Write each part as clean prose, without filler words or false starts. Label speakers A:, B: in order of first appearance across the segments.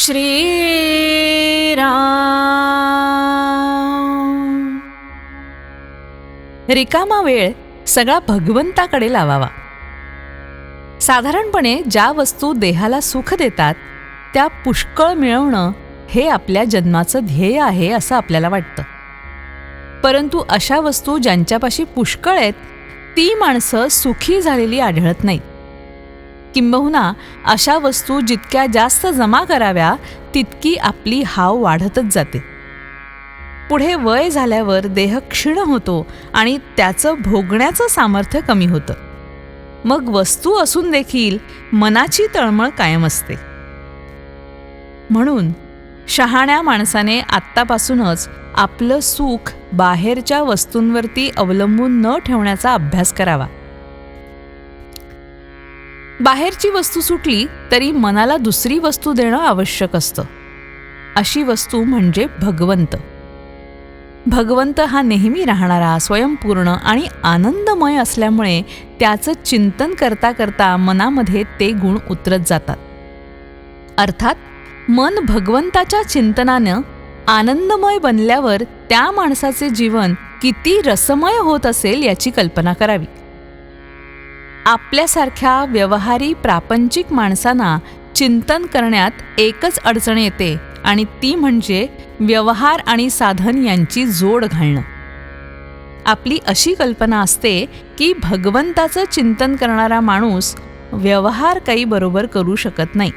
A: श्रीराम. रिकामा वेळ सगळा भगवंताकडे लावावा. साधारणपणे ज्या वस्तू देहाला सुख देतात त्या पुष्कळ मिळवणं हे आपल्या जन्माचं ध्येय आहे असं आपल्याला वाटतं. परंतु अशा वस्तू ज्यांच्यापाशी पुष्कळ आहेत ती माणसं सुखी झालेली आढळत नाहीत. किंबहुना अशा वस्तू जितक्या जास्त जमा कराव्या तितकी आपली हाव वाढतच जाते. पुढे वय झाल्यावर देह क्षीण होतो आणि त्याचं भोगण्याचं सामर्थ्य कमी होतं. मग वस्तू असून देखील मनाची तळमळ कायम असते. म्हणून शहाण्या माणसाने आत्तापासूनच आपलं सुख बाहेरच्या वस्तूंवरती अवलंबून न ठेवण्याचा अभ्यास करावा. बाहेरची वस्तू सुटली तरी मनाला दुसरी वस्तू देणं आवश्यक असतं. अशी वस्तू म्हणजे भगवंत. भगवंत हा नेहमी राहणारा, स्वयंपूर्ण आणि आनंदमय असल्यामुळे त्याचं चिंतन करता करता मनामध्ये ते गुण उतरत जातात. अर्थात मन भगवंताच्या चिंतनानं आनंदमय बनल्यावर त्या माणसाचे जीवन किती रसमय होत असेल याची कल्पना करावी. आपल्यासारख्या व्यवहारी प्रापंचिक माणसांना चिंतन करण्यात एकच अडचण येते आणि ती म्हणजे व्यवहार आणि साधन यांची जोड घालणं. आपली अशी कल्पना असते की भगवंताचं चिंतन करणारा माणूस व्यवहार काही बरोबर करू शकत नाही.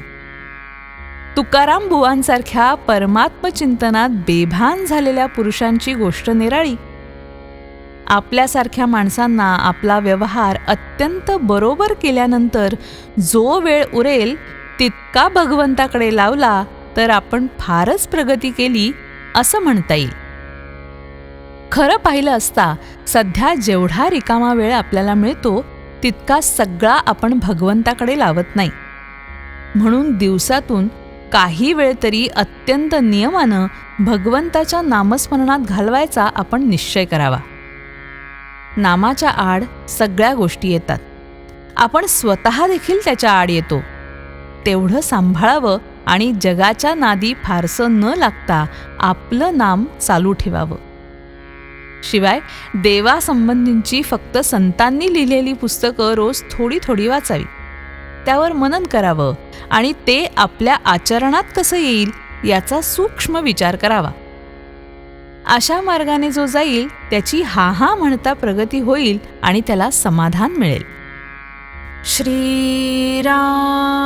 A: तुकाराम बुवांसारख्या परमात्मचिंतनात बेभान झालेल्या पुरुषांची गोष्ट निराळी. आपल्यासारख्या माणसांना आपला व्यवहार अत्यंत बरोबर केल्यानंतर जो वेळ उरेल तितका भगवंताकडे लावला तर आपण फारच प्रगती केली असं म्हणता येईल. खरं पाहिलं असता सध्या जेवढा रिकामा वेळ आपल्याला मिळतो तितका सगळा आपण भगवंताकडे लावत नाही. म्हणून दिवसातून काही वेळ तरी अत्यंत नियमानं भगवंताच्या नामस्मरणात घालवायचा आपण निश्चय करावा. नामाच्या आड सगळ्या गोष्टी येतात. आपण स्वतः देखील त्याच्या आड येतो. तेवढं सांभाळावं आणि जगाच्या नादी फारसं न लागता आपलं नाम चालू ठेवावं. शिवाय देवासंबंधींची फक्त संतांनी लिहिलेली पुस्तकं रोज थोडी थोडी वाचावी. त्यावर मनन करावं आणि ते आपल्या आचरणात कसं येईल याचा सूक्ष्म विचार करावा. अशा मार्गाने जो जाईल त्याची हा हा म्हणता प्रगती होईल आणि त्याला समाधान मिळेल. श्रीराम.